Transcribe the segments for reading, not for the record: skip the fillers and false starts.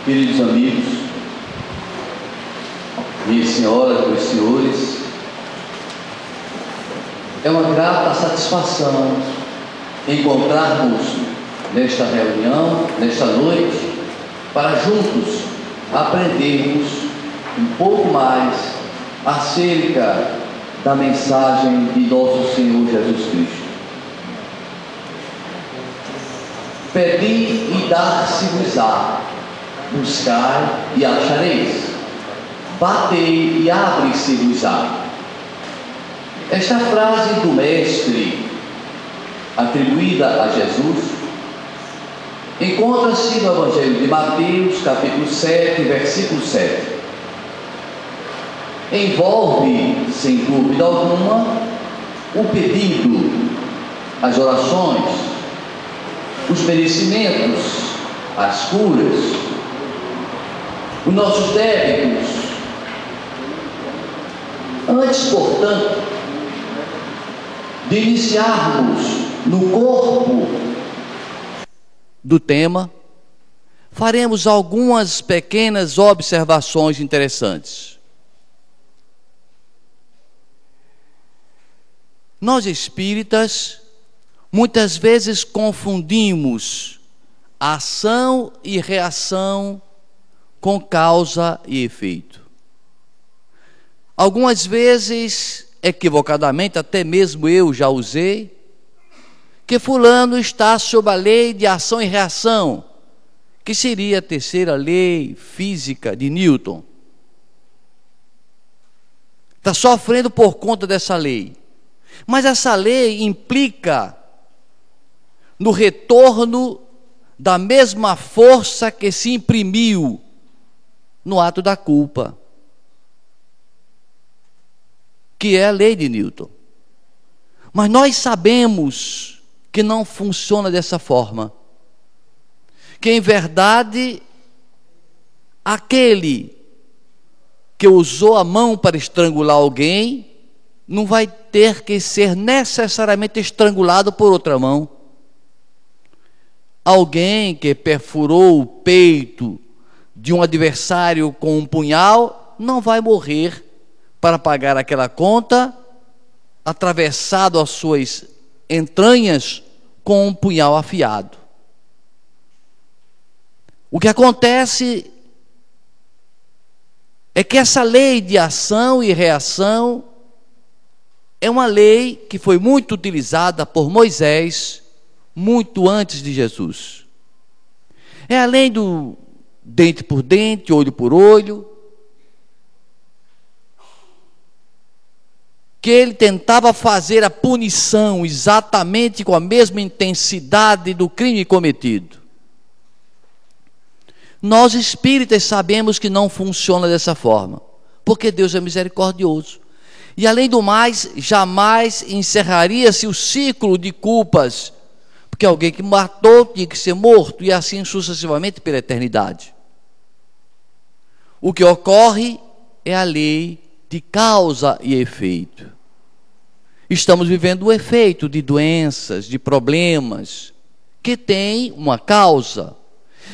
Queridos amigos, minhas senhoras, meus senhores, é uma grata satisfação encontrarmos nesta reunião, nesta noite, para juntos aprendermos um pouco mais acerca da mensagem de nosso Senhor Jesus Cristo. Pedi e dar-se-vos-á, buscai e achareis, batei e abre-se-vos-á. Esta frase do Mestre, atribuída a Jesus, encontra-se no Evangelho de Mateus, capítulo 7, versículo 7. Envolve, sem dúvida alguma, o pedido, as orações, os merecimentos, as curas, os nossos débitos. Antes, portanto, de iniciarmos no corpo do tema, faremos algumas pequenas observações interessantes. Nós espíritas muitas vezes confundimos ação e reação com causa e efeito. Algumas vezes, equivocadamente, até mesmo eu já usei, que fulano está sob a lei de ação e reação, que seria a terceira lei física de Newton. Está sofrendo por conta dessa lei. Mas essa lei implica no retorno da mesma força que se imprimiu no ato da culpa, que é a lei de Newton. Mas nós sabemos que não funciona dessa forma, que em verdade aquele que usou a mão para estrangular alguém não vai ter que ser necessariamente estrangulado por outra mão. Alguém que perfurou o peito de um adversário com um punhal não vai morrer para pagar aquela conta, atravessado as suas entranhas com um punhal afiado. O que acontece é que essa lei de ação e reação é uma lei que foi muito utilizada por Moisés muito antes de Jesus. É a lei do dente por dente, olho por olho, que ele tentava fazer a punição exatamente com a mesma intensidade do crime cometido. Nós espíritas sabemos que não funciona dessa forma, porque Deus é misericordioso. E além do mais, jamais encerraria-se o ciclo de culpas, porque alguém que matou tinha que ser morto, e assim sucessivamente pela eternidade. O que ocorre é a lei de causa e efeito. Estamos vivendo o efeito de doenças, de problemas, que tem uma causa,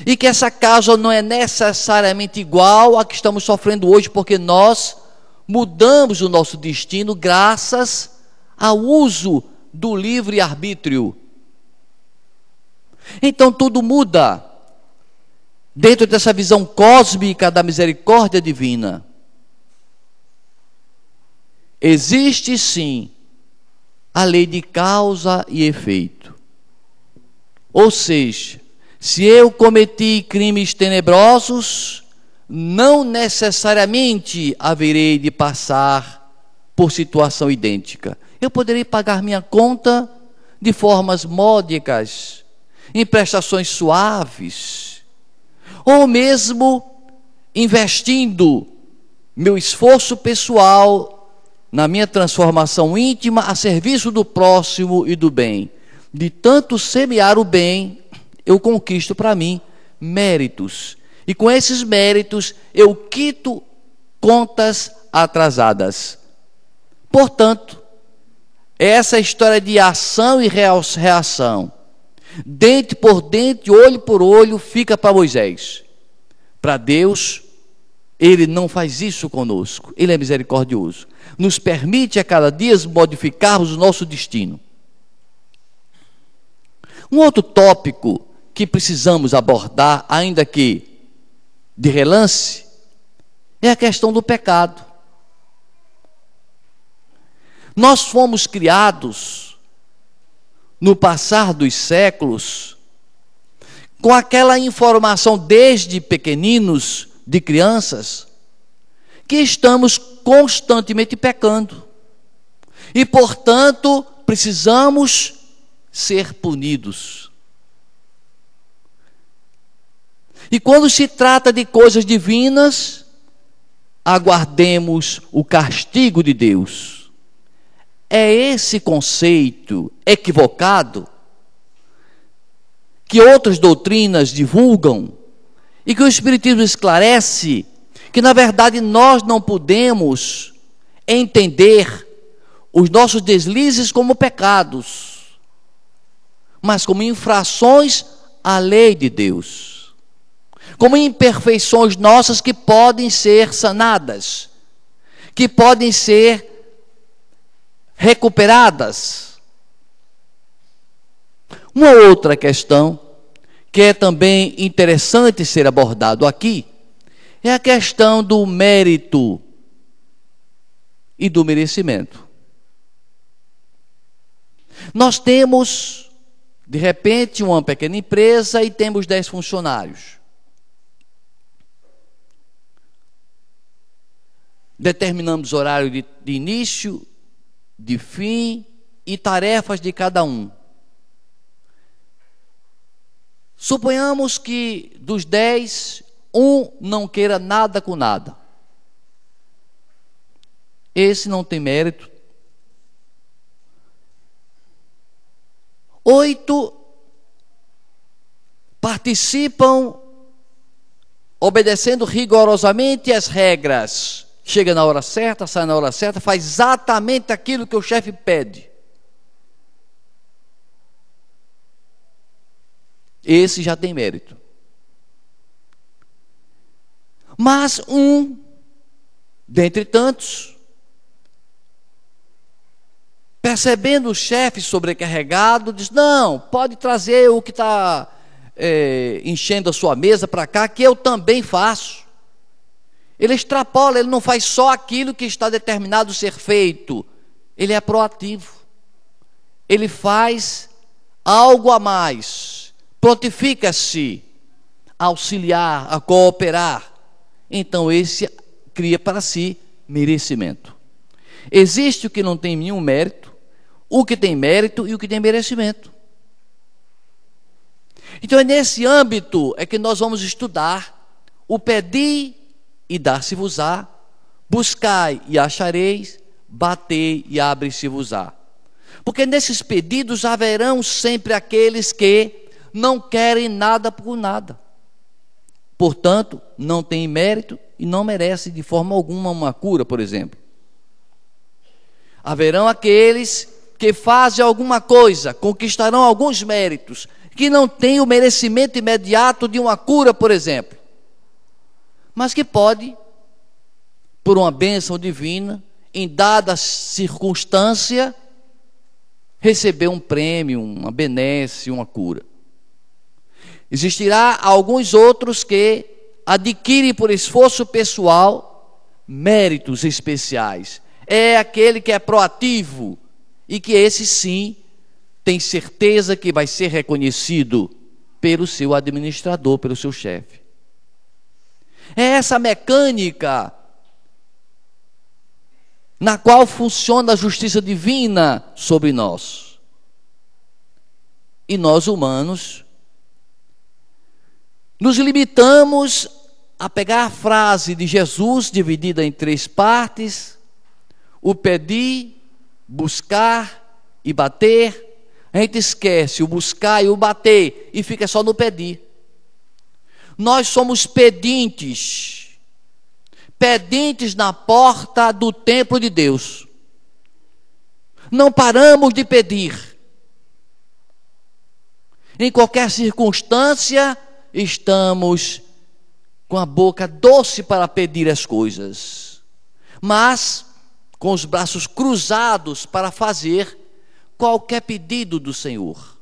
e que essa causa não é necessariamente igual à que estamos sofrendo hoje, porque nós mudamos o nosso destino graças ao uso do livre-arbítrio. Então tudo muda dentro dessa visão cósmica da misericórdia divina. Existe sim a lei de causa e efeito. Ou seja, se eu cometi crimes tenebrosos, não necessariamente haverei de passar por situação idêntica. Eu poderei pagar minha conta de formas módicas, em prestações suaves, ou mesmo investindo meu esforço pessoal na minha transformação íntima a serviço do próximo e do bem. De tanto semear o bem, eu conquisto para mim méritos. E com esses méritos eu quito contas atrasadas. Portanto, essa história de ação e reação, dente por dente, olho por olho, fica para Moisés. para Deus, Ele não faz isso conosco. Ele é misericordioso. Nos permite a cada dia modificarmos o nosso destino. Um outro tópico que precisamos abordar, ainda que de relance, é a questão do pecado. Nós fomos criados, no passar dos séculos, com aquela informação desde pequeninos, de crianças, que estamos constantemente pecando. E, portanto, precisamos ser punidos. E quando se trata de coisas divinas, aguardemos o castigo de Deus. É esse conceito equivocado que outras doutrinas divulgam e que o Espiritismo esclarece, que na verdade nós não podemos entender os nossos deslizes como pecados, mas como infrações à lei de Deus, como imperfeições nossas que podem ser sanadas, que podem ser recuperadas. Uma outra questão que é também interessante ser abordado aqui é a questão do mérito e do merecimento. Nós temos, de repente, uma pequena empresa e temos 10 funcionários. Determinamos horário de início, de fim e tarefas de cada um. Suponhamos que dos 10, um não queira nada com nada. Esse não tem mérito. 8 participam obedecendo rigorosamente as regras. Chega na hora certa, sai na hora certa, faz exatamente aquilo que o chefe pede. Esse já tem mérito. Mas um, dentre tantos, percebendo o chefe sobrecarregado, diz: não, pode trazer o que está enchendo a sua mesa para cá, que eu também faço. Ele extrapola, ele não faz só aquilo que está determinado a ser feito, ele é proativo, ele faz algo a mais, prontifica-se a auxiliar, a cooperar. Então esse cria para si merecimento. Existe o que não tem nenhum mérito, o que tem mérito e o que tem merecimento. Então é nesse âmbito é que nós vamos estudar o pedir e dar-se-vos-á, buscai e achareis, batei e abre-se-vos-á. Porque nesses pedidos haverão sempre aqueles que não querem nada por nada. Portanto, não têm mérito e não merecem de forma alguma uma cura, por exemplo. Haverão aqueles que fazem alguma coisa, conquistarão alguns méritos, que não têm o merecimento imediato de uma cura, por exemplo, mas que pode, por uma bênção divina, em dada circunstância, receber um prêmio, uma benesse, uma cura. Existirá alguns outros que adquirem por esforço pessoal méritos especiais. É aquele que é proativo e que esse sim tem certeza que vai ser reconhecido pelo seu administrador, pelo seu chefe. É essa mecânica na qual funciona a justiça divina sobre nós. E nós humanos nos limitamos a pegar a frase de Jesus dividida em 3 partes: o pedir, buscar e bater. A gente esquece o buscar e o bater e fica só no pedir. Nós somos pedintes, pedintes na porta do templo de Deus. Não paramos de pedir. Em qualquer circunstância, estamos com a boca doce para pedir as coisas, mas com os braços cruzados para fazer qualquer pedido do Senhor.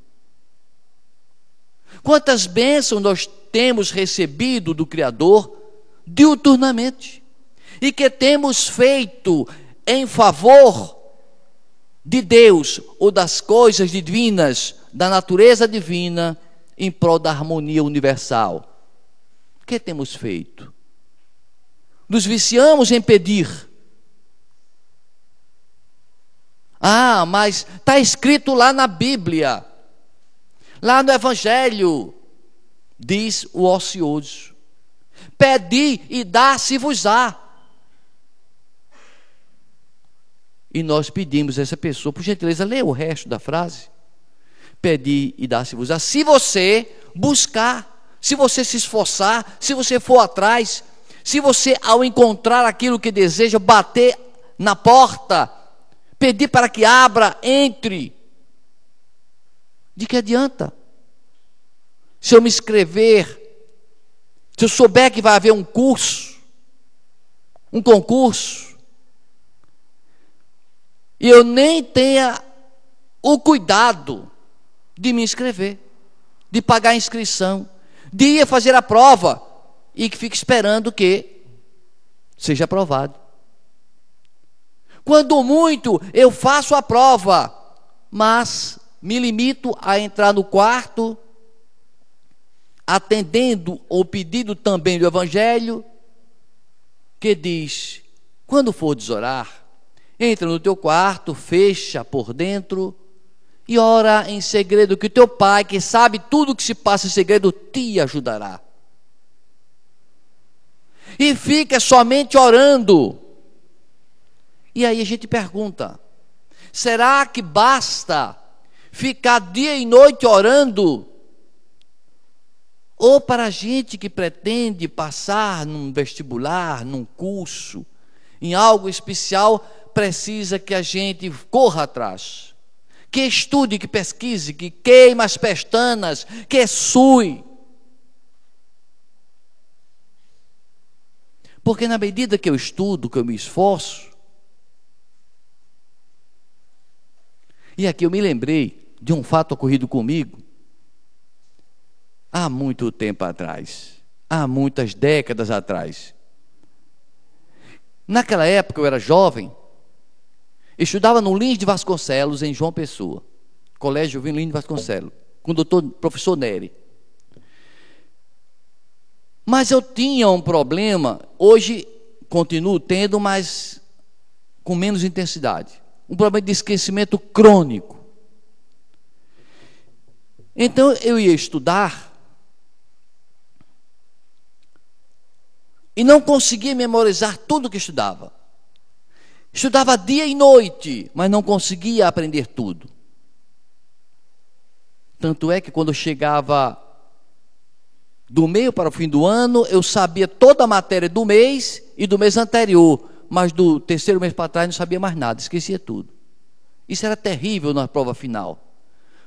Quantas bênçãos nós temos recebido do Criador diuturnamente, e que temos feito em favor de Deus ou das coisas divinas, da natureza divina, em prol da harmonia universal. O que temos feito? Nos viciamos em pedir. Ah, mas está escrito lá na Bíblia, lá no Evangelho, diz o ocioso: pedi e dá-se-vos-á. E nós pedimos a essa pessoa, por gentileza, lê o resto da frase. Pedi e dá-se-vos-á. Se você buscar, se você se esforçar, se você for atrás, se você, ao encontrar aquilo que deseja, bater na porta, pedir para que abra, entre. De que adianta? Se eu me inscrever, se eu souber que vai haver um curso, um concurso, e eu nem tenha o cuidado de me inscrever, de pagar a inscrição, de ir fazer a prova, e que fique esperando que seja aprovado. Quando muito, eu faço a prova, mas me limito a entrar no quarto, atendendo o pedido também do Evangelho, que diz: quando fores orar, entra no teu quarto, fecha por dentro e ora em segredo, que o teu Pai, que sabe tudo o que se passa em segredo, te ajudará. E fica somente orando. E aí a gente pergunta: será que basta ficar dia e noite orando? Ou para a gente que pretende passar num vestibular, num curso, em algo especial, precisa que a gente corra atrás, que estude, que pesquise, que queime as pestanas, que sue. Porque na medida que eu estudo, que eu me esforço, e aqui eu me lembrei de um fato ocorrido comigo há muito tempo atrás, há muitas décadas atrás. Naquela época eu era jovem, estudava no Lins de Vasconcelos, em João Pessoa, Colégio Lins de Vasconcelos, com o professor Nery. Mas eu tinha um problema, hoje continuo tendo, mas com menos intensidade. Um problema de esquecimento crônico. Então eu ia estudar e não conseguia memorizar tudo que estudava. Estudava dia e noite, mas não conseguia aprender tudo. Tanto é que quando eu chegava do meio para o fim do ano, eu sabia toda a matéria do mês e do mês anterior, mas do terceiro mês para trás não sabia mais nada, esquecia tudo. Isso era terrível na prova final,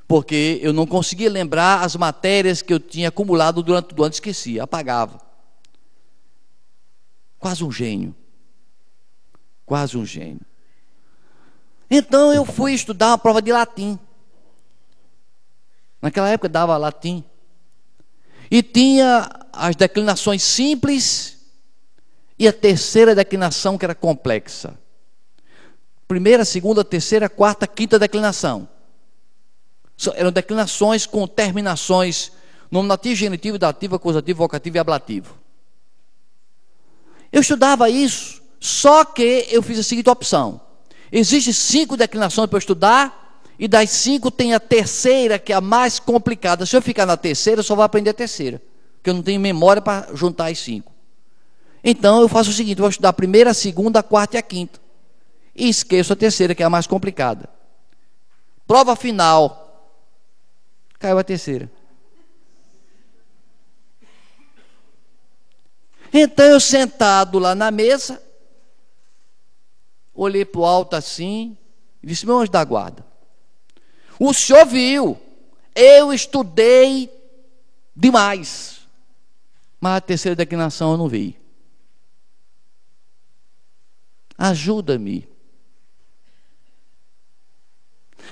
porque eu não conseguia lembrar as matérias que eu tinha acumulado durante o ano, esquecia, apagava. Quase um gênio. Quase um gênio. Então eu fui estudar uma prova de latim. Naquela época dava latim. E tinha as declinações simples e a terceira declinação, que era complexa. Primeira, segunda, terceira, quarta, quinta declinação. Eram declinações com terminações nominativo, genitivo, dativo, acusativo, vocativo e ablativo. Eu estudava isso, só que eu fiz a seguinte opção: existem 5 declinações para eu estudar, e das 5 tem a terceira, que é a mais complicada. Se eu ficar na terceira, eu só vou aprender a terceira, porque eu não tenho memória para juntar as 5. Então eu faço o seguinte: eu vou estudar a primeira, a segunda, a quarta e a quinta, e esqueço a terceira, que é a mais complicada. Prova final, caiu a terceira. Então eu, sentado lá na mesa, olhei para o alto assim e disse: meu anjo da guarda, o senhor viu, eu estudei demais, Mas a terceira declinação eu não vi. Ajuda-me.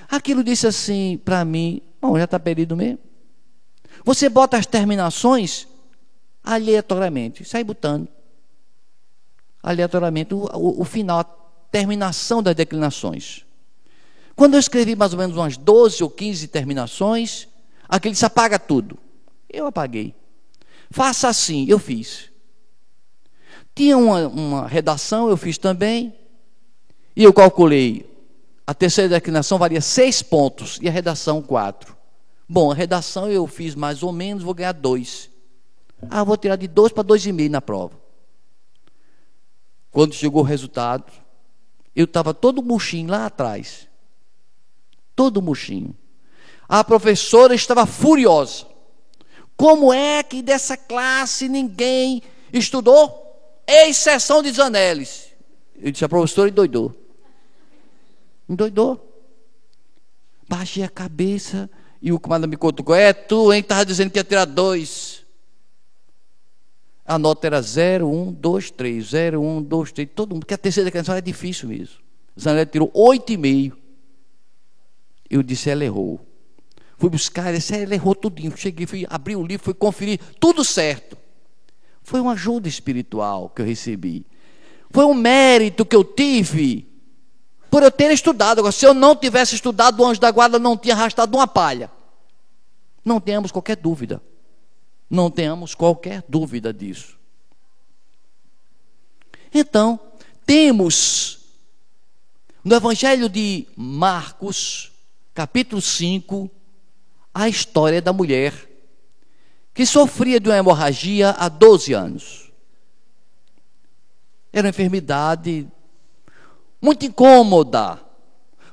Aquilo disse assim para mim, bom, já está perdido mesmo. Você bota as terminações aleatoriamente, sai botando aleatoriamente o final, a terminação das declinações. Quando eu escrevi mais ou menos umas 12 ou 15 terminações, aquele disse, apaga tudo. Eu apaguei. Faça assim, eu fiz. Tinha uma redação, eu fiz também, e eu calculei, a terceira declinação valia 6 pontos, e a redação 4. Bom, a redação eu fiz mais ou menos, vou ganhar 2. Vou tirar de 2 para 2,5 na prova. Quando chegou o resultado, eu estava todo murchinho lá atrás. Todo murchinho. A professora estava furiosa. Como é que dessa classe ninguém estudou? Exceção de Zanelis. Eu disse, a professora endoidou. Endoidou. Baixei a cabeça e o comandante me contou, tu, hein, estava dizendo que ia tirar 2. A nota era 0, 1, 2, 3, 0, 1, 2, 3, todo mundo, porque a terceira declinação era difícil mesmo. Zanelis tirou 8,5. Eu disse, ela errou. Fui buscar, ela errou tudinho. Cheguei, fui abrir o livro, fui conferir, tudo certo. Foi uma ajuda espiritual que eu recebi. Foi um mérito que eu tive por eu ter estudado. Agora, se eu não tivesse estudado, o anjo da guarda não tinha arrastado uma palha. Não tenhamos qualquer dúvida. Não tenhamos qualquer dúvida disso. Então, temos no Evangelho de Marcos, capítulo 5, a história da mulher que sofria de uma hemorragia há 12 anos. Era uma enfermidade muito incômoda.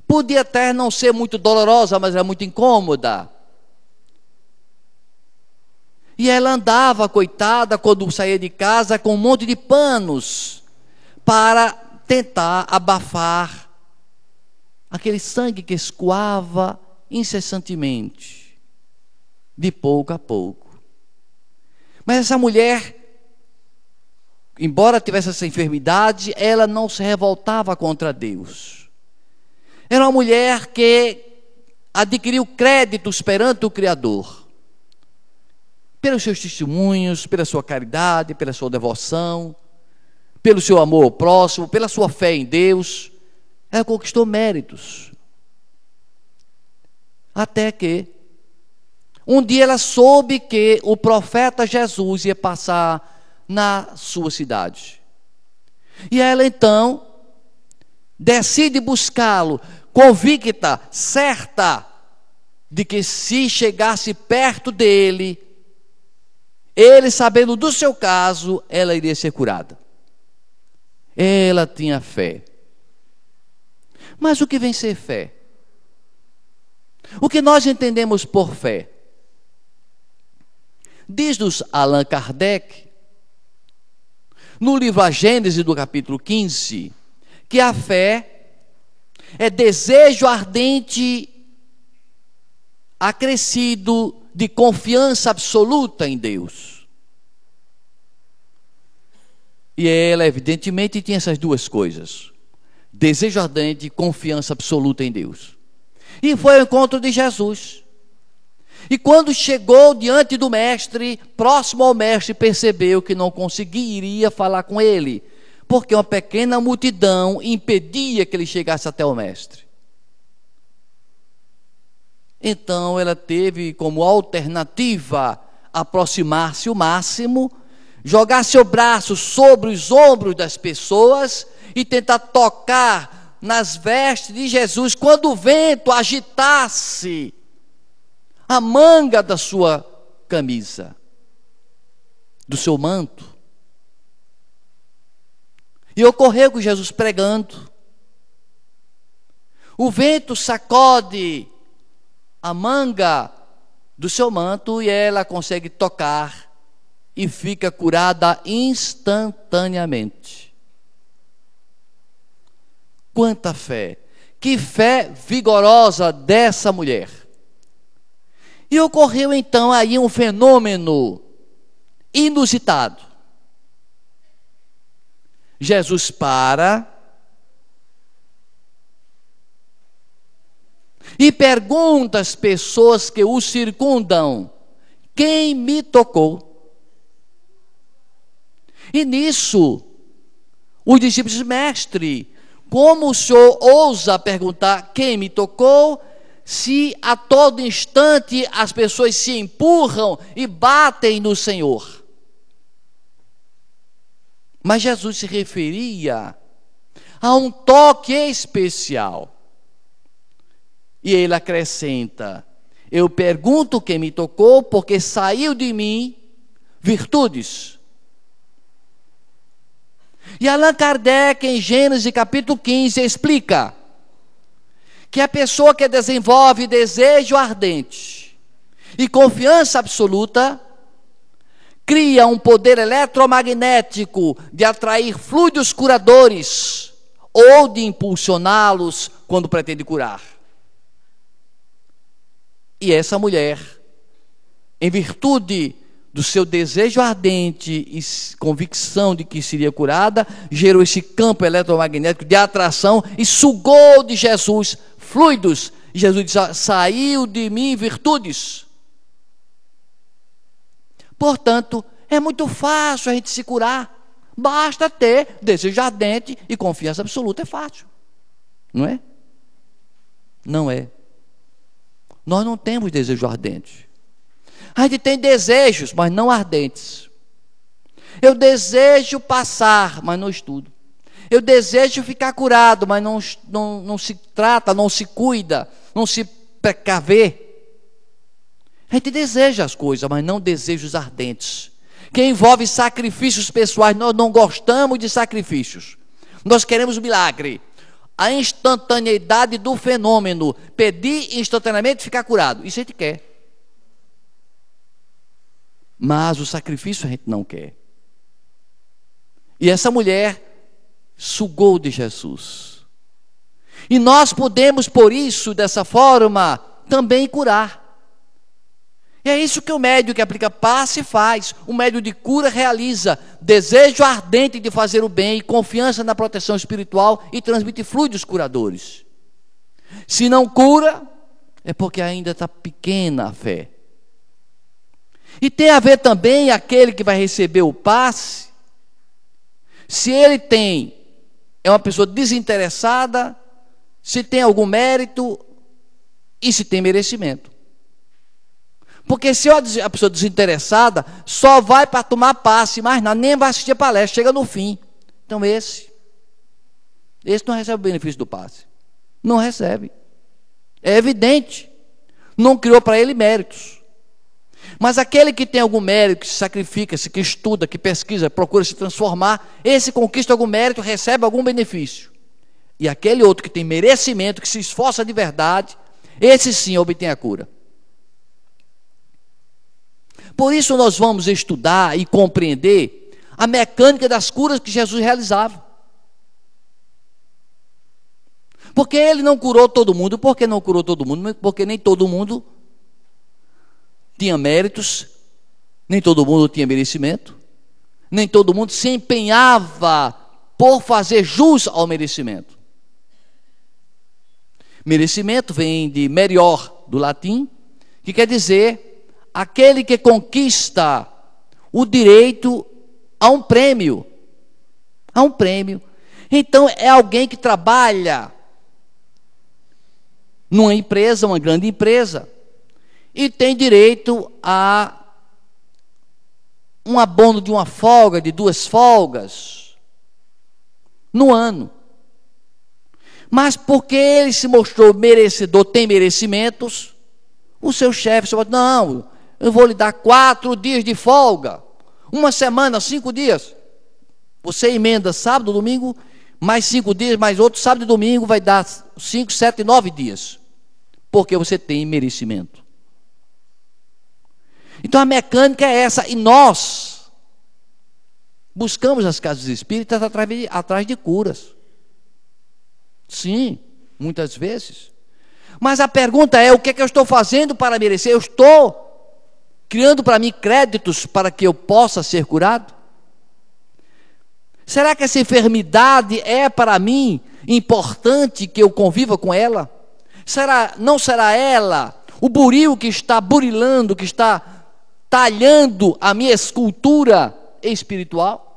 Podia até não ser muito dolorosa, mas era muito incômoda. E ela andava, coitada, quando saía de casa, com um monte de panos para tentar abafar aquele sangue que escoava incessantemente, de pouco a pouco. Mas essa mulher, embora tivesse essa enfermidade, ela não se revoltava contra Deus. Era uma mulher que adquiriu créditos perante o Criador, pelos seus testemunhos, pela sua caridade, pela sua devoção, pelo seu amor ao próximo, pela sua fé em Deus. Ela conquistou méritos. Até que um dia ela soube que o profeta Jesus ia passar na sua cidade. E ela então decide buscá-lo, convicta, certa de que se chegasse perto dele, ele sabendo do seu caso, ela iria ser curada. Ela tinha fé. Mas o que vem ser fé? O que nós entendemos por fé? Diz-nos Allan Kardec, no livro A Gênese, do capítulo 15, que a fé é desejo ardente, acrescido de confiança absoluta em Deus. E ela, evidentemente, tinha essas duas coisas: desejo ardente e confiança absoluta em Deus. E foi ao encontro de Jesus. E quando chegou diante do mestre, próximo ao mestre, percebeu que não conseguiria falar com ele, porque uma pequena multidão impedia que ele chegasse até o mestre. Então ela teve como alternativa aproximar-se o máximo, jogar seu braço sobre os ombros das pessoas e tentar tocar nas vestes de Jesus quando o vento agitasse a manga da sua camisa, do seu manto. E ocorreu com Jesus pregando. O vento sacode a manga do seu manto e ela consegue tocar e fica curada instantaneamente. Quanta fé! Que fé vigorosa dessa mulher! E ocorreu então aí um fenômeno inusitado. Jesus para e pergunta às pessoas que o circundam: quem me tocou? E nisso, os discípulos dizem: mestre, como o senhor ousa perguntar quem me tocou, se a todo instante as pessoas se empurram e batem no Senhor? Mas Jesus se referia a um toque especial. E ele acrescenta: eu pergunto quem me tocou, porque saiu de mim virtudes. E Allan Kardec, em Gênesis capítulo 15, explica que a pessoa que desenvolve desejo ardente e confiança absoluta cria um poder eletromagnético de atrair fluidos curadores ou de impulsioná-los quando pretende curar. E essa mulher, em virtude do seu desejo ardente e convicção de que seria curada, gerou esse campo eletromagnético de atração e sugou de Jesus fluidos. E Jesus diz: saiu de mim virtudes. Portanto, é muito fácil a gente se curar. Basta ter desejo ardente e confiança absoluta. É fácil, não é? Não é. Nós não temos desejo ardente. A gente tem desejos, mas não ardentes. Eu desejo passar, mas não estudo. Eu desejo ficar curado, mas não se trata, não se cuida, não se precaver. A gente deseja as coisas, mas não desejos ardentes, que envolve sacrifícios pessoais. Nós não gostamos de sacrifícios. Nós queremos o milagre, a instantaneidade do fenômeno, pedir instantaneamente ficar curado. Isso a gente quer. Mas o sacrifício a gente não quer. E essa mulher sugou de Jesus. E nós podemos, por isso, dessa forma, também curar. E é isso que o médium que aplica passe faz. O médium de cura realiza desejo ardente de fazer o bem e confiança na proteção espiritual e transmite fluidos curadores. Se não cura, é porque ainda está pequena a fé. E tem a ver também aquele que vai receber o passe, se ele é uma pessoa desinteressada, se tem algum mérito e se tem merecimento. Porque se a pessoa desinteressada só vai para tomar passe, mas não, nem vai assistir a palestra, chega no fim. Então esse não recebe o benefício do passe. Não recebe. É evidente. Não criou para ele méritos. Mas aquele que tem algum mérito, que se sacrifica, que estuda, que pesquisa, procura se transformar, esse conquista algum mérito, recebe algum benefício. E aquele outro que tem merecimento, que se esforça de verdade, esse sim obtém a cura. Por isso nós vamos estudar e compreender a mecânica das curas que Jesus realizava. Porque ele não curou todo mundo. Por que não curou todo mundo? Porque nem todo mundo tinha méritos, nem todo mundo tinha merecimento, nem todo mundo se empenhava por fazer jus ao merecimento. Merecimento vem de merior, do latim, que quer dizer aquele que conquista o direito a um prêmio. A um prêmio. Então é alguém que trabalha numa empresa, uma grande empresa, e tem direito a um abono de uma folga, de 2 folgas no ano. Mas porque ele se mostrou merecedor, tem merecimentos, o seu chefe falou: não, eu vou lhe dar 4 dias de folga, uma semana, 5 dias. Você emenda sábado, domingo, mais 5 dias, mais outro sábado e domingo, vai dar 5, 7, 9 dias. Porque você tem merecimento. Então a mecânica é essa, e nós buscamos as casas espíritas atrás de curas. Sim, muitas vezes. Mas a pergunta é: o que é que eu estou fazendo para merecer? Eu estou criando para mim créditos para que eu possa ser curado? Será que essa enfermidade é para mim importante que eu conviva com ela? Não será ela o buril que está burilando, que está talhando a minha escultura espiritual?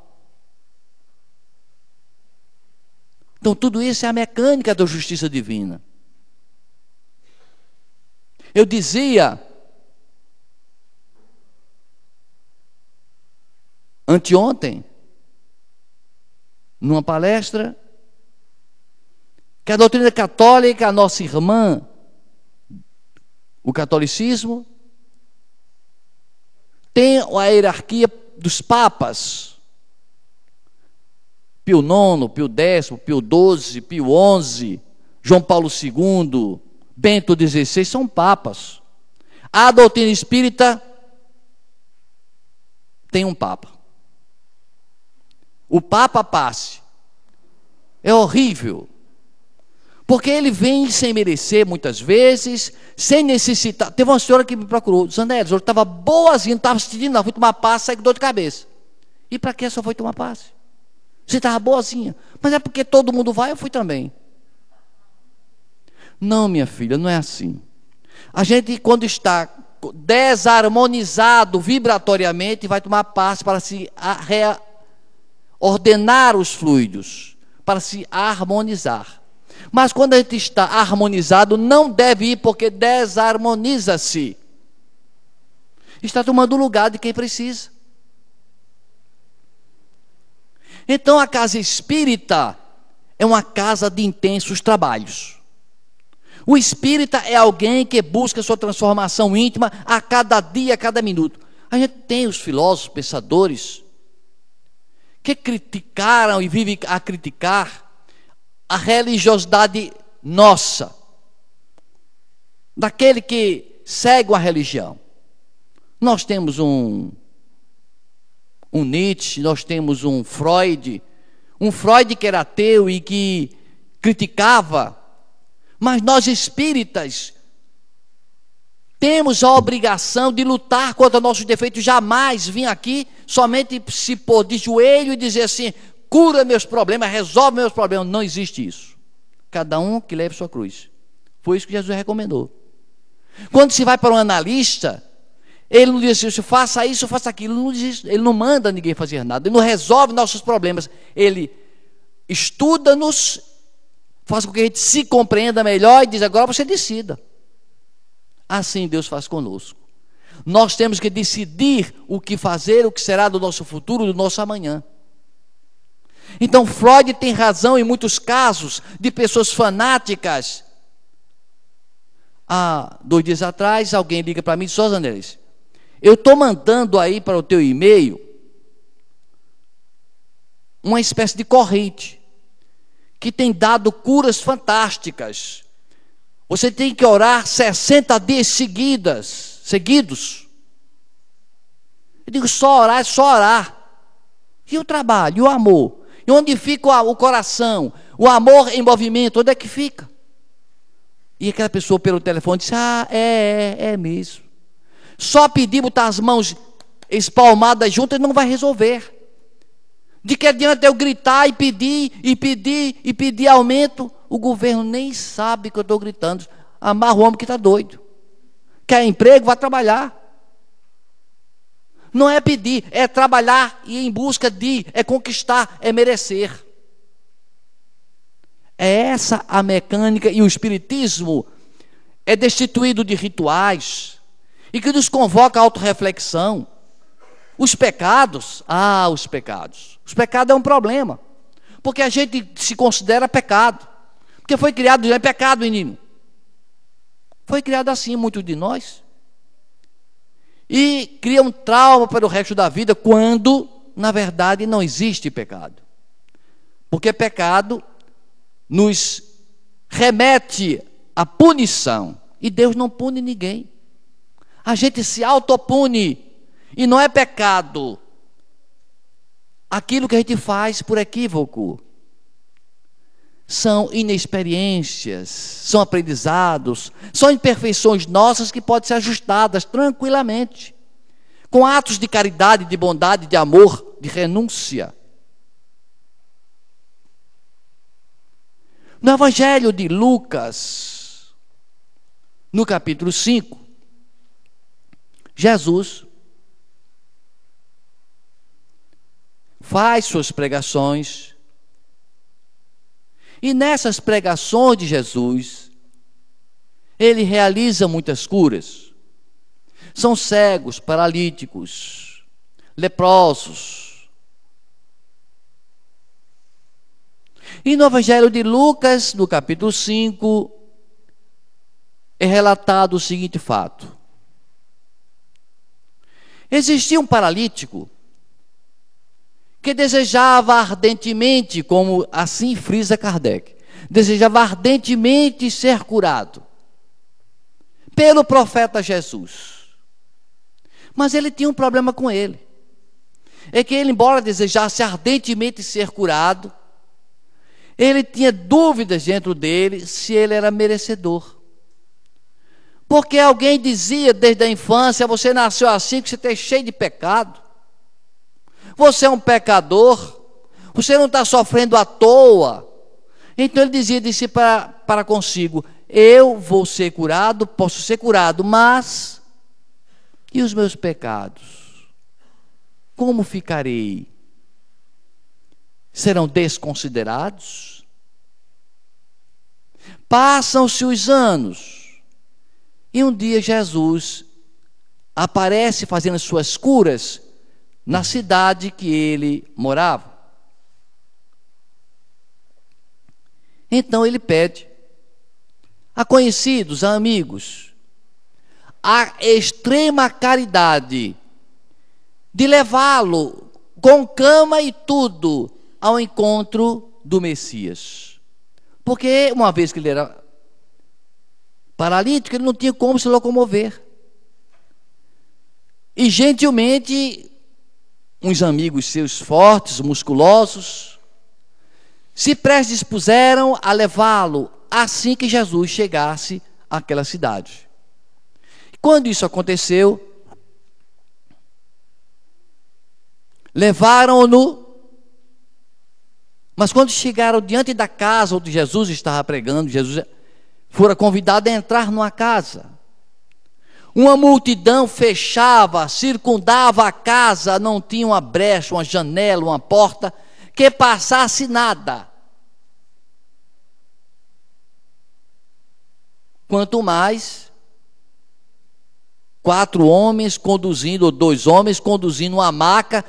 Então tudo isso é a mecânica da justiça divina. Eu dizia anteontem, numa palestra, que a doutrina católica, a nossa irmã, o catolicismo, tem a hierarquia dos papas. Pio IX, Pio X, Pio XII, Pio XI, João Paulo II, Bento XVI, são papas. A doutrina espírita tem um papa. O Papa Passe. É horrível. Porque ele vem sem merecer, muitas vezes, sem necessitar. Teve uma senhora que me procurou, Zanelli, eu estava boazinha, não estava sentindo, não, fui tomar passe, saí com dor de cabeça. E para que só foi tomar passe? Você estava boazinha. Mas é porque todo mundo vai, eu fui também. Não, minha filha, não é assim. A gente, quando está desarmonizado vibratoriamente, vai tomar passe para se ordenar os fluidos, para se harmonizar. Mas quando a gente está harmonizado, não deve ir, porque desarmoniza-se. Está tomando o lugar de quem precisa. Então a casa espírita é uma casa de intensos trabalhos. O espírita é alguém que busca sua transformação íntima a cada dia, a cada minuto. A gente tem os filósofos, pensadores, que criticaram e vivem a criticar a religiosidade nossa, daquele que segue uma religião. Nós temos um Nietzsche, nós temos um Freud que era ateu e que criticava, mas nós espíritas temos a obrigação de lutar contra nossos defeitos. Jamais vim aqui somente se pôr de joelho e dizer assim, cura meus problemas, resolve meus problemas. Não existe isso. Cada um que leve sua cruz. Foi isso que Jesus recomendou. Quando se vai para um analista, ele não diz assim, faça isso, faça aquilo. Não diz isso. Ele não manda ninguém fazer nada. Ele não resolve nossos problemas. Ele estuda-nos, faz com que a gente se compreenda melhor e diz, agora você decida. Assim Deus faz conosco. Nós temos que decidir o que fazer, o que será do nosso futuro, do nosso amanhã. Então Freud tem razão em muitos casos de pessoas fanáticas. Há 2 dias atrás, alguém liga para mim e diz, Zanelli, eu estou mandando aí para o teu e-mail uma espécie de corrente que tem dado curas fantásticas. Você tem que orar 60 dias seguidos. Eu digo, só orar é só orar. E o trabalho, e o amor? E onde fica o coração? O amor em movimento, onde é que fica? E aquela pessoa pelo telefone disse, é mesmo. Só pedir, botar as mãos espalmadas juntas não vai resolver. De que adianta eu gritar e pedir aumento? O governo nem sabe que eu estou gritando. Amarra o homem que está doido. Quer emprego, vai trabalhar. Não é pedir, é trabalhar e ir em busca de, é conquistar, é merecer. É essa a mecânica, e o espiritismo é destituído de rituais e que nos convoca a autorreflexão. Os pecados, os pecados. Os pecados é um problema, porque a gente se considera pecado, porque foi criado, já é pecado, menino. Foi criado assim, muitos de nós. E cria um trauma para o resto da vida, quando, na verdade, não existe pecado. Porque pecado nos remete à punição. E Deus não pune ninguém. A gente se autopune. E não é pecado aquilo que a gente faz por equívoco. São inexperiências, são aprendizados, são imperfeições nossas que podem ser ajustadas tranquilamente. com atos de caridade, de bondade, de amor, de renúncia. No Evangelho de Lucas, no capítulo 5, Jesus faz suas pregações, e nessas pregações de Jesus, ele realiza muitas curas. São cegos, paralíticos, leprosos. E no Evangelho de Lucas, no capítulo 5, é relatado o seguinte fato. Existia um paralítico que desejava ardentemente, como assim frisa Kardec, desejava ardentemente ser curado pelo profeta Jesus. Mas ele tinha um problema com ele. É que ele, embora desejasse ardentemente ser curado, ele tinha dúvidas dentro dele se ele era merecedor. Porque alguém dizia desde a infância: você nasceu assim, que você está cheio de pecado. Você é um pecador, você não está sofrendo à toa. Então ele disse para consigo: eu vou ser curado, posso ser curado, mas e os meus pecados? Como ficarei? Serão desconsiderados? Passam-se os anos, e um dia Jesus aparece fazendo suas curas na cidade que ele morava. Então ele pede a conhecidos, a amigos, a extrema caridade de levá-lo com cama e tudo ao encontro do Messias. Porque uma vez que ele era paralítico, ele não tinha como se locomover. E gentilmente uns amigos seus fortes, musculosos, se predispuseram a levá-lo assim que Jesus chegasse àquela cidade. Quando isso aconteceu, levaram-no, mas quando chegaram diante da casa onde Jesus estava pregando, Jesus fora convidado a entrar numa casa. Uma multidão fechava, circundava a casa, não tinha uma brecha, uma janela, uma porta, que passasse nada. Quanto mais 4 homens conduzindo, ou 2 homens conduzindo uma maca,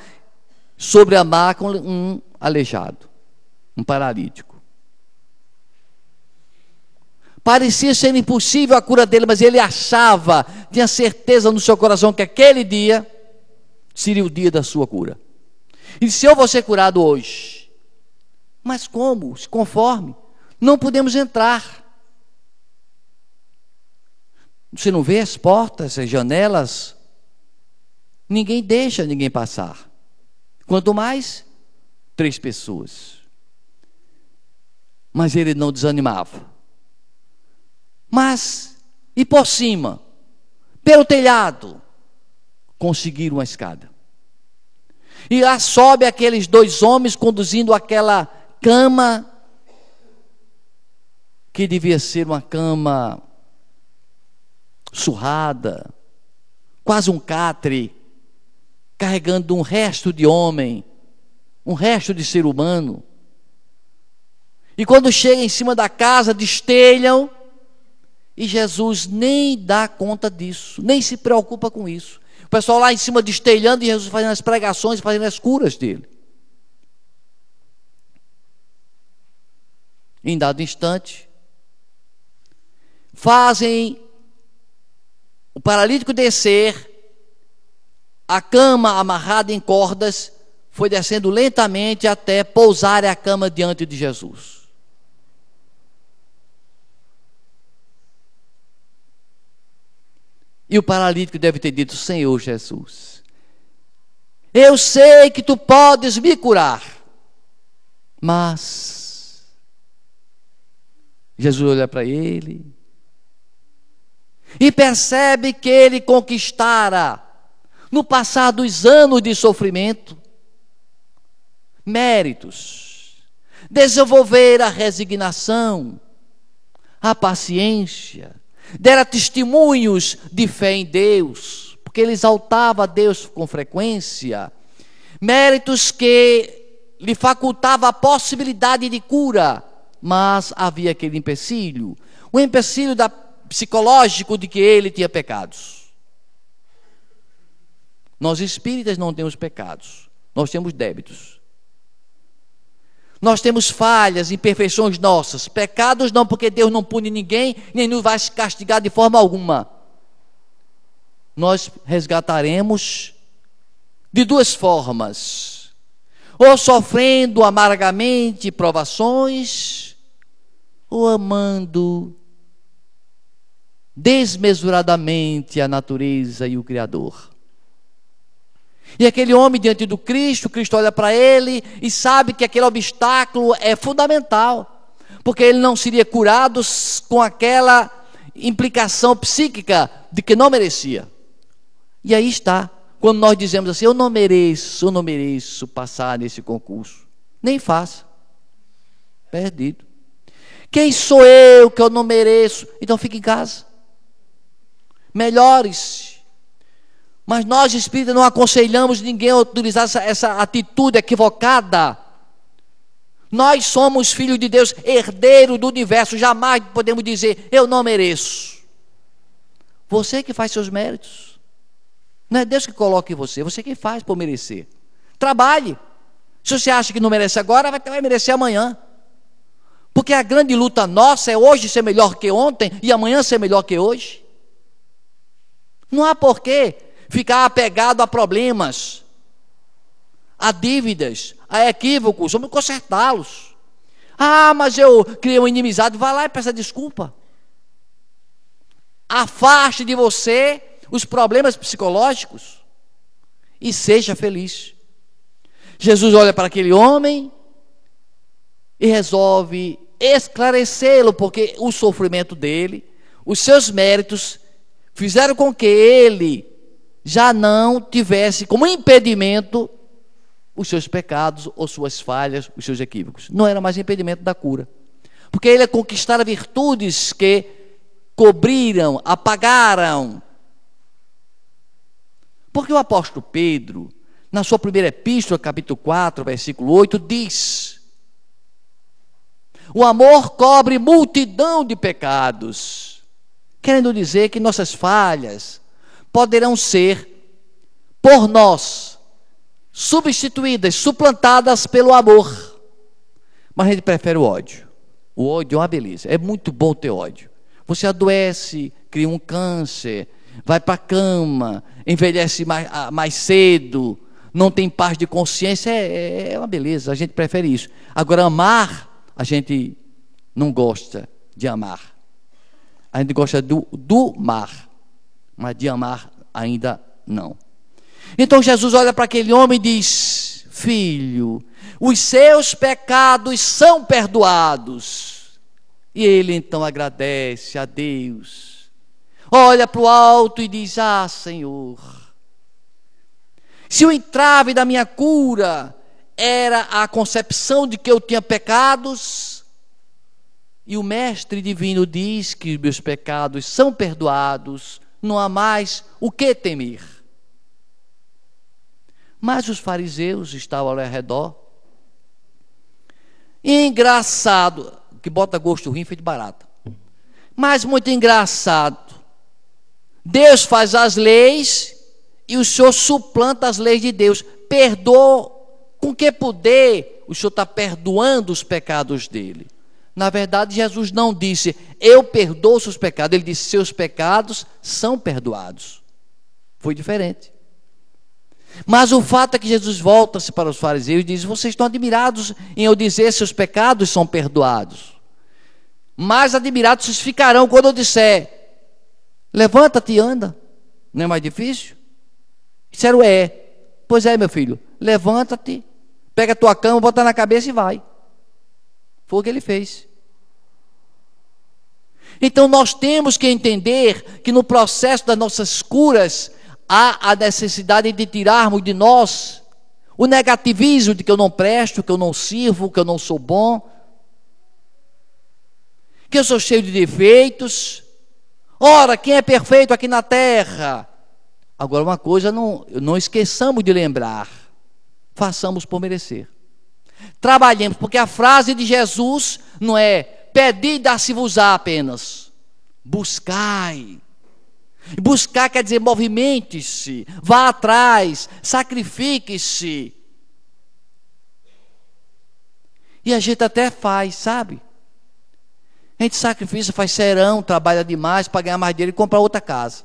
sobre a maca um aleijado, um paralítico. Parecia ser impossível a cura dele, mas ele achava, tinha certeza no seu coração que aquele dia seria o dia da sua cura. E disse: eu vou ser curado hoje. Mas como? Se conforme. Não podemos entrar. Você não vê as portas, as janelas? Ninguém deixa ninguém passar. Quanto mais 3 pessoas. Mas ele não desanimava. Mas, e por cima, pelo telhado, conseguiram uma escada. E lá sobe aqueles 2 homens conduzindo aquela cama, que devia ser uma cama surrada, quase um catre, carregando um resto de homem, um resto de ser humano. E quando chega em cima da casa, destelham, e Jesus nem dá conta disso, nem se preocupa com isso. O pessoal lá em cima destelhando, e Jesus fazendo as pregações, fazendo as curas dele. Em dado instante, fazem o paralítico descer, a cama amarrada em cordas foi descendo lentamente até pousar a cama diante de Jesus. E o paralítico deve ter dito: Senhor Jesus, eu sei que tu podes me curar, mas Jesus olha para ele e percebe que ele conquistara no passar dos anos de sofrimento, méritos, desenvolver a resignação, a paciência, dera testemunhos de fé em Deus, porque ele exaltava a Deus com frequência, méritos que lhe facultava a possibilidade de cura, mas havia aquele empecilho, o empecilho psicológico de que ele tinha pecados. Nós espíritas não temos pecados, nós temos débitos. Nós temos falhas, imperfeições nossas, pecados não, porque Deus não pune ninguém, nem nos vai castigar de forma alguma. Nós resgataremos de duas formas: ou sofrendo amargamente provações, ou amando desmesuradamente a natureza e o Criador. E aquele homem diante do Cristo, Cristo olha para ele e sabe que aquele obstáculo é fundamental, porque ele não seria curado com aquela implicação psíquica de que não merecia. E aí está, quando nós dizemos assim: eu não mereço passar nesse concurso, nem faça, perdido. Quem sou eu que eu não mereço? Então fique em casa, melhore-se. Mas nós espíritas não aconselhamos ninguém a utilizar essa atitude equivocada. Nós somos filhos de Deus, herdeiro do universo, jamais podemos dizer eu não mereço. Você que faz seus méritos, não é Deus que coloca em você, você que faz por merecer. Trabalhe. Se você acha que não merece agora, vai merecer amanhã. Porque a grande luta nossa é hoje ser melhor que ontem e amanhã ser melhor que hoje. Não há porquê ficar apegado a problemas, a dívidas, a equívocos. Vamos consertá-los. Ah, mas eu criei uma inimizade. Vá lá e peça desculpa. Afaste de você os problemas psicológicos e seja feliz. Jesus olha para aquele homem e resolve esclarecê-lo, porque o sofrimento dele, os seus méritos, fizeram com que ele já não tivesse como impedimento os seus pecados ou suas falhas, os seus equívocos. Não era mais impedimento da cura, porque ele ia conquistar virtudes que cobriram, apagaram. Porque o apóstolo Pedro, na sua primeira epístola, capítulo 4, versículo 8, diz: o amor cobre multidão de pecados, querendo dizer que nossas falhas poderão ser, por nós, substituídas, suplantadas pelo amor. Mas a gente prefere o ódio. O ódio é uma beleza, é muito bom ter ódio. Você cria um câncer, vai para a cama, envelhece mais cedo, não tem paz de consciência, é uma beleza, a gente prefere isso. Agora, amar, a gente não gosta de amar. A gente gosta do mar, mas de amar ainda não. Então Jesus olha para aquele homem e diz: filho, os seus pecados são perdoados. E ele então agradece a Deus, olha para o alto e diz: ah, Senhor, se o entrave da minha cura era a concepção de que eu tinha pecados, e o Mestre Divino diz que meus pecados são perdoados, não há mais o que temer. Mas os fariseus estavam ao redor. Engraçado, que bota gosto ruim feito barata. Mas muito engraçado. Deus faz as leis e o Senhor suplanta as leis de Deus. Perdoa, com que poder o Senhor está perdoando os pecados dele? Na verdade, Jesus não disse: eu perdoo seus pecados. Ele disse: seus pecados são perdoados. Foi diferente. Mas o fato é que Jesus volta-se para os fariseus e diz: vocês estão admirados em eu dizer seus pecados são perdoados. Mais admirados vocês ficarão quando eu disser: levanta-te e anda. Não é mais difícil? Disseram: é. Pois é, meu filho, levanta-te, pega a tua cama, bota na cabeça e vai. Foi o que ele fez. Então nós temos que entender que no processo das nossas curas há a necessidade de tirarmos de nós o negativismo de que eu não presto, que eu não sirvo, que eu não sou bom, que eu sou cheio de defeitos. Ora, quem é perfeito aqui na terra? Agora, uma coisa não esqueçamos de lembrar: façamos por merecer. Trabalhemos, porque a frase de Jesus não é pedi e dar-se-vos-á apenas. Buscai. Buscar quer dizer movimente-se, vá atrás, sacrifique-se. E a gente até faz, sabe? A gente sacrifica, faz serão, trabalha demais para ganhar mais dinheiro e comprar outra casa.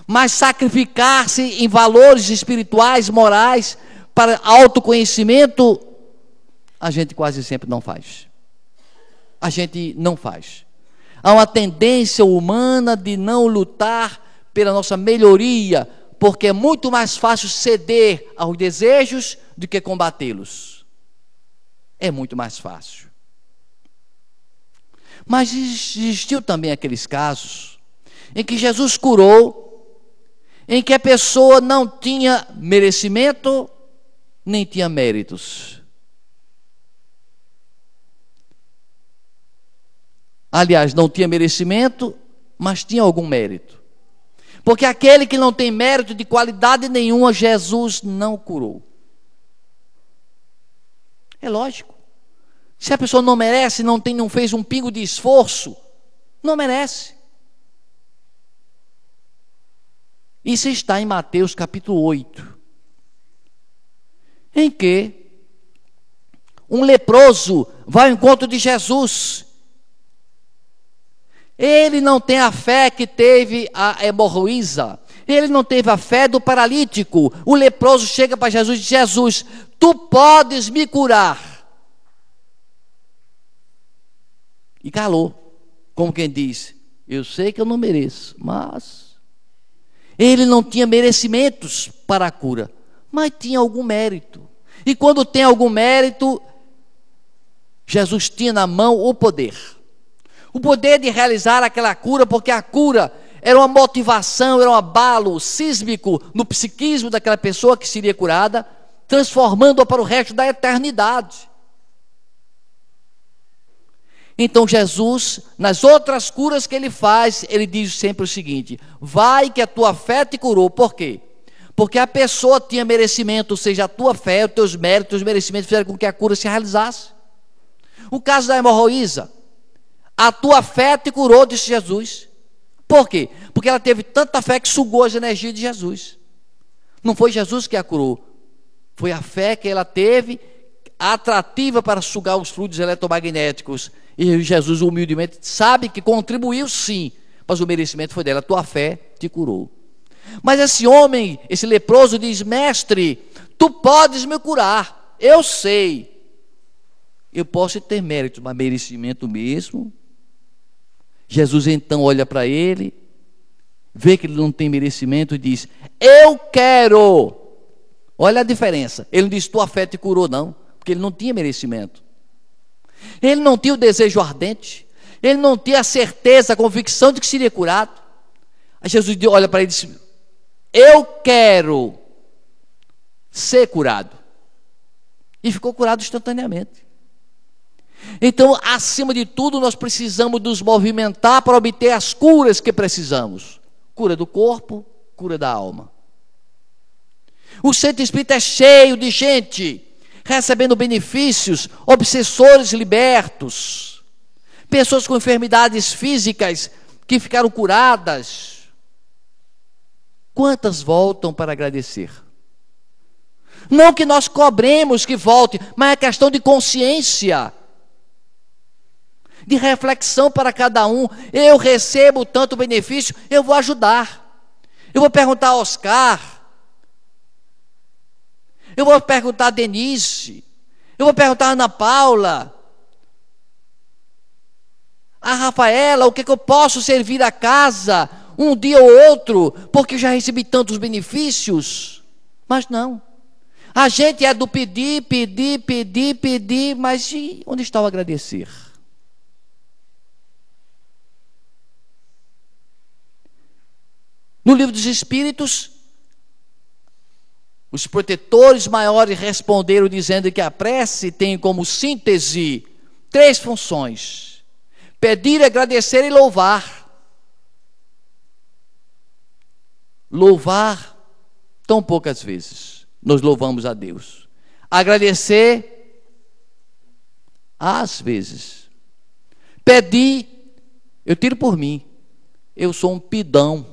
Mas sacrificar-se em valores espirituais, morais, para autoconhecimento, a gente quase sempre não faz. A gente não faz. Há uma tendência humana de não lutar pela nossa melhoria, porque é muito mais fácil ceder aos desejos do que combatê-los. É muito mais fácil. Mas existiu também aqueles casos em que Jesus curou, em que a pessoa não tinha merecimento, nem tinha méritos. Aliás, não tinha merecimento, mas tinha algum mérito. Porque aquele que não tem mérito de qualidade nenhuma, Jesus não curou. É lógico. Se a pessoa não merece, não fez um pingo de esforço, não merece. Isso está em Mateus capítulo 8, em que um leproso vai ao encontro de Jesus. Ele não tem a fé que teve a hemorroísa, ele não teve a fé do paralítico. O leproso chega para Jesus e diz: Jesus, tu podes me curar. E calou, como quem diz: eu sei que eu não mereço, mas ele não tinha merecimentos para a cura, mas tinha algum mérito. E quando tem algum mérito, Jesus tinha na mão o poder de realizar aquela cura, porque a cura era uma motivação, era um abalo sísmico no psiquismo daquela pessoa que seria curada, transformando-a para o resto da eternidade. Então Jesus, nas outras curas que ele faz, ele diz sempre o seguinte: vai que a tua fé te curou. Por quê? Porque a pessoa tinha merecimento, ou seja, a tua fé, os teus méritos, os merecimentos fizeram com que a cura se realizasse. O caso da hemorroísa: a tua fé te curou, disse Jesus. Por quê? Porque ela teve tanta fé que sugou as energias de Jesus. Não foi Jesus que a curou, foi a fé que ela teve, atrativa para sugar os fluidos eletromagnéticos. E Jesus humildemente sabe que contribuiu sim, mas o merecimento foi dela. A tua fé te curou. Mas esse homem, esse leproso diz: mestre, tu podes me curar, eu sei, eu posso ter mérito, mas merecimento mesmo? Jesus então olha para ele, vê que ele não tem merecimento e diz: eu quero. Olha a diferença. Ele não diz: tua fé te curou, não, porque ele não tinha merecimento. Ele não tinha o desejo ardente, ele não tinha a certeza, a convicção de que seria curado. Aí Jesus olha para ele e diz: eu quero ser curado. E ficou curado instantaneamente. Então, acima de tudo, nós precisamos nos movimentar para obter as curas que precisamos. Cura do corpo, cura da alma. O centro espírita é cheio de gente recebendo benefícios, obsessores libertos, pessoas com enfermidades físicas que ficaram curadas. Quantas voltam para agradecer? Não que nós cobremos que volte, mas é questão de consciência, de reflexão para cada um. Eu recebo tanto benefício, eu vou ajudar. Eu vou perguntar a Oscar, eu vou perguntar a Denise, eu vou perguntar a Ana Paula, a Rafaela, o que eu posso servir a casa um dia ou outro, porque eu já recebi tantos benefícios. Mas não, a gente é do pedir, mas onde está o agradecer? No Livro dos Espíritos, Os protetores maiores responderam dizendo que a prece tem como síntese 3 funções: pedir, agradecer e louvar. Louvar, tão poucas vezes nós louvamos a Deus. Agradecer, às vezes. Pedir, eu tiro por mim, eu sou um pidão.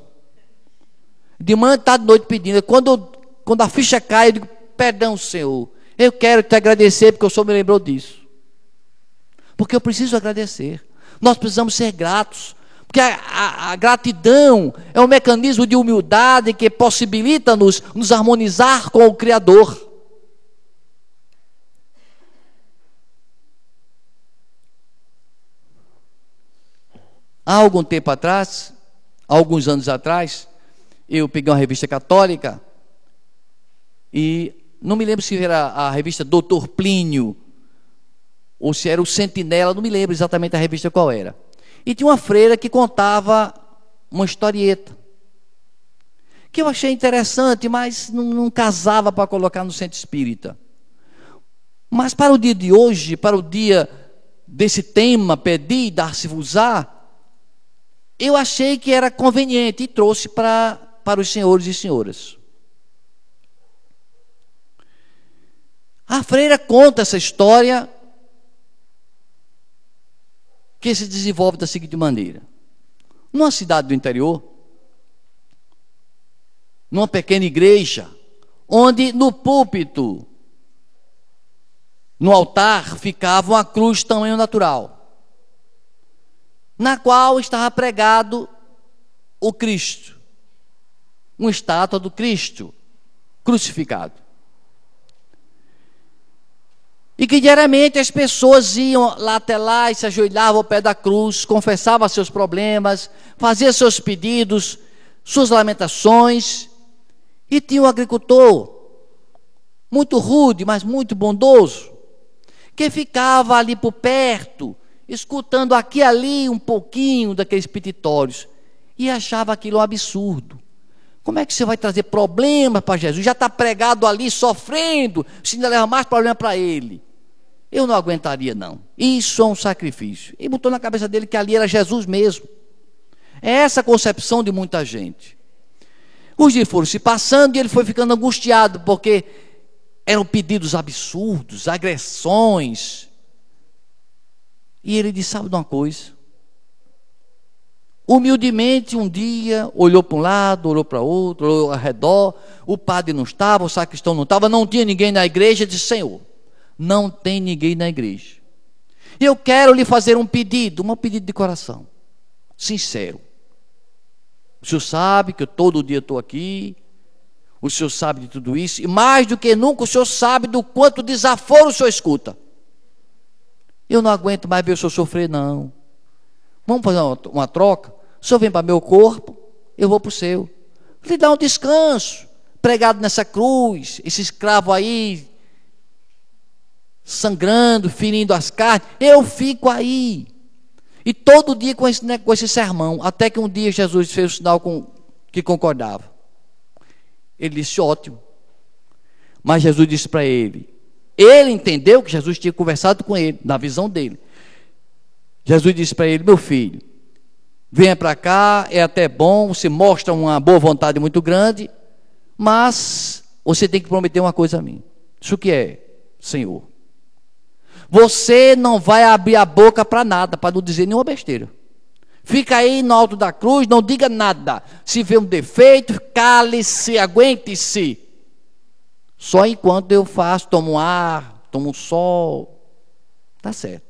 De manhã, tarde, de noite pedindo. Quando a ficha cai, eu digo: perdão, Senhor, eu quero te agradecer porque o Senhor me lembrou disso. Porque eu preciso agradecer. Nós precisamos ser gratos. Porque a gratidão é um mecanismo de humildade que possibilita-nos nos harmonizar com o Criador. Há algum tempo atrás, há alguns anos atrás, eu peguei uma revista católica e não me lembro se era a revista Doutor Plínio ou se era o Sentinela, não me lembro exatamente a revista qual era. E tinha uma freira que contava uma historieta que eu achei interessante, mas não casava para colocar no centro espírita. Mas para o dia de hoje, para o dia desse tema, pedir e dar-se-vos-á, eu achei que era conveniente e trouxe para os senhores e senhoras. A freira conta essa história que se desenvolve da seguinte maneira: numa cidade do interior, numa pequena igreja, onde no púlpito, no altar, ficava uma cruz de tamanho natural, na qual estava pregado o Cristo, uma estátua do Cristo crucificado. E que diariamente as pessoas iam lá até lá e se ajoelhavam ao pé da cruz, confessavam seus problemas, faziam seus pedidos, suas lamentações. E tinha um agricultor, muito rude, mas muito bondoso, que ficava ali por perto, escutando aqui e ali um pouquinho daqueles petitórios, e achava aquilo um absurdo. Como é que você vai trazer problemas para Jesus? Já está pregado ali, sofrendo, se ainda leva mais problema para ele. Eu não aguentaria, não. Isso é um sacrifício. E botou na cabeça dele que ali era Jesus mesmo. É essa a concepção de muita gente. Os dias foram se passando e ele foi ficando angustiado, porque eram pedidos absurdos, agressões. E ele disse: sabe de uma coisa? Humildemente, um dia, olhou para um lado, olhou para outro, olhou ao redor, o padre não estava, o sacristão não estava, não tinha ninguém na igreja. Disse: Senhor, não tem ninguém na igreja. Eu quero lhe fazer um pedido de coração, sincero. O senhor sabe que eu todo dia estou aqui, o senhor sabe de tudo isso, e mais do que nunca o senhor sabe do quanto desaforo o senhor escuta. Eu não aguento mais ver o senhor sofrer, não. Vamos fazer uma troca? O senhor vem para meu corpo, eu vou para o seu. Lhe dá um descanso, pregado nessa cruz, esse escravo aí, sangrando, ferindo as carnes, eu fico aí. E todo dia com esse sermão, até que um dia Jesus fez o sinal que concordava. Ele disse: ótimo. Mas Jesus disse para ele entendeu que Jesus tinha conversado com ele, na visão dele. Jesus disse para ele: meu filho, venha para cá, é até bom, você mostra uma boa vontade muito grande, mas você tem que prometer uma coisa a mim. Isso que é, Senhor? Você não vai abrir a boca para nada, para não dizer nenhuma besteira. Fica aí no alto da cruz, não diga nada. Se vê um defeito, cale-se, aguente-se. Só enquanto eu faço, tomo um ar, tomo um sol. Tá certo.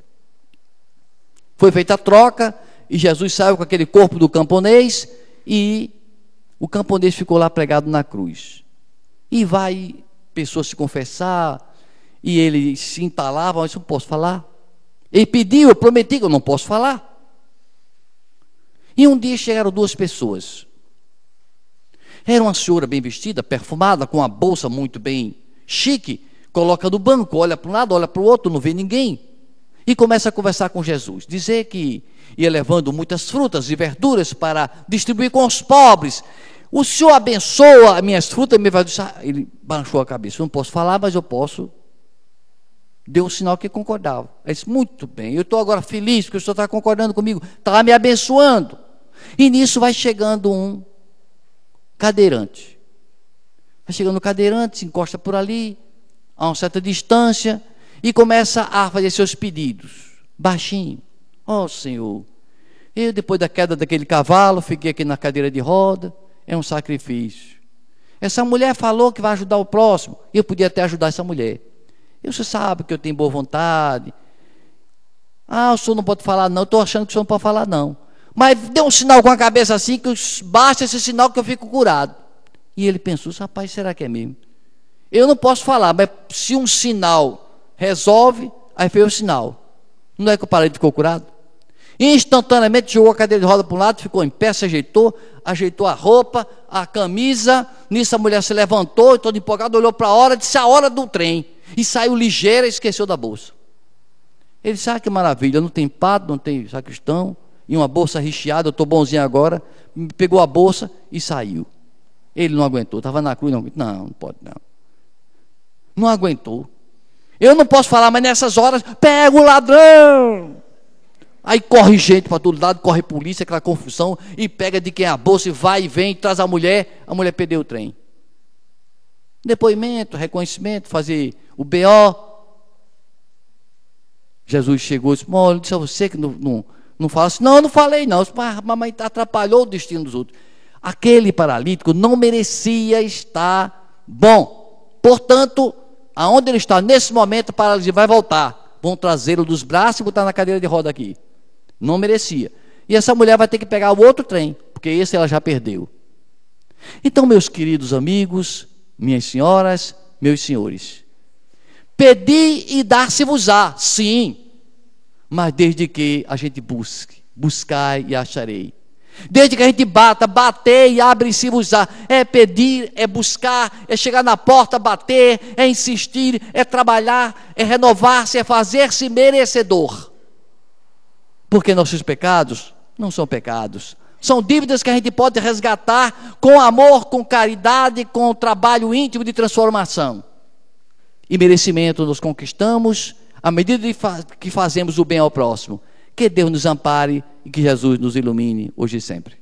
Foi feita a troca e Jesus saiu com aquele corpo do camponês e o camponês ficou lá pregado na cruz. E vai pessoas se confessar e ele se entalava: mas eu não posso falar. Ele pediu, eu prometi que eu não posso falar. E um dia chegaram 2 pessoas. Era uma senhora bem vestida, perfumada, com uma bolsa muito bem chique, coloca no banco, olha para um lado, olha para o outro, não vê ninguém. E começa a conversar com Jesus, dizer que ia levando muitas frutas e verduras para distribuir com os pobres. o senhor abençoa as minhas frutas? Ele balançou a cabeça. Eu não posso falar, mas eu posso. Deu um sinal que concordava. Ele disse, muito bem, eu estou agora feliz, porque o senhor está concordando comigo, está me abençoando. E nisso vai chegando um cadeirante. Vai chegando um cadeirante, se encosta por ali, a uma certa distância, e começa a fazer seus pedidos, baixinho. Ó Senhor, eu depois da queda daquele cavalo, fiquei aqui na cadeira de roda, é um sacrifício. Essa mulher falou que vai ajudar o próximo, eu podia até ajudar essa mulher. Você sabe que eu tenho boa vontade. O senhor não pode falar não, estou achando que o senhor não pode falar não. Mas deu um sinal com a cabeça assim, que basta esse sinal que eu fico curado. E ele pensou, rapaz, será que é mesmo? Eu não posso falar, mas se um sinal resolve, aí fez o sinal. Não é que o paralítico ficou curado? Instantaneamente jogou a cadeira de roda para um lado, ficou em pé, se ajeitou a roupa, a camisa. Nisso a mulher se levantou, toda empolgada, olhou para a hora, disse a hora do trem. E saiu ligeira e esqueceu da bolsa. Ele disse, que maravilha, não tem padre, não tem sacristão, e uma bolsa recheada, eu estou bonzinho agora. Pegou a bolsa e saiu. Ele não aguentou, estava na cruz, não pode não. Não aguentou. Eu não posso falar, mas nessas horas, pega o ladrão. Aí corre gente para todo lado, corre polícia, aquela confusão, e pega de quem é a bolsa, e vai e vem, traz a mulher perdeu o trem. Depoimento, reconhecimento, fazer o BO. Jesus chegou e disse, eu disse a você que não fala assim. Não, eu não falei não, mas a mamãe atrapalhou o destino dos outros. Aquele paralítico não merecia estar bom. Portanto, aonde ele está nesse momento, a paralisia vai voltar. Vão trazê-lo dos braços e botar na cadeira de roda aqui. Não merecia. E essa mulher vai ter que pegar o outro trem, porque esse ela já perdeu. Então, meus queridos amigos, minhas senhoras, meus senhores, pedi e dar-se-vos-á, sim, mas desde que a gente buscai e acharei. Desde que a gente bater e abre-se-vos-á. É pedir, é buscar, é chegar na porta, bater, é insistir, é trabalhar, é renovar-se, é fazer-se merecedor. Porque nossos pecados não são pecados. São dívidas que a gente pode resgatar com amor, com caridade, com o trabalho íntimo de transformação. E merecimento nos conquistamos à medida que fazemos o bem ao próximo. Que Deus nos ampare e que Jesus nos ilumine hoje e sempre.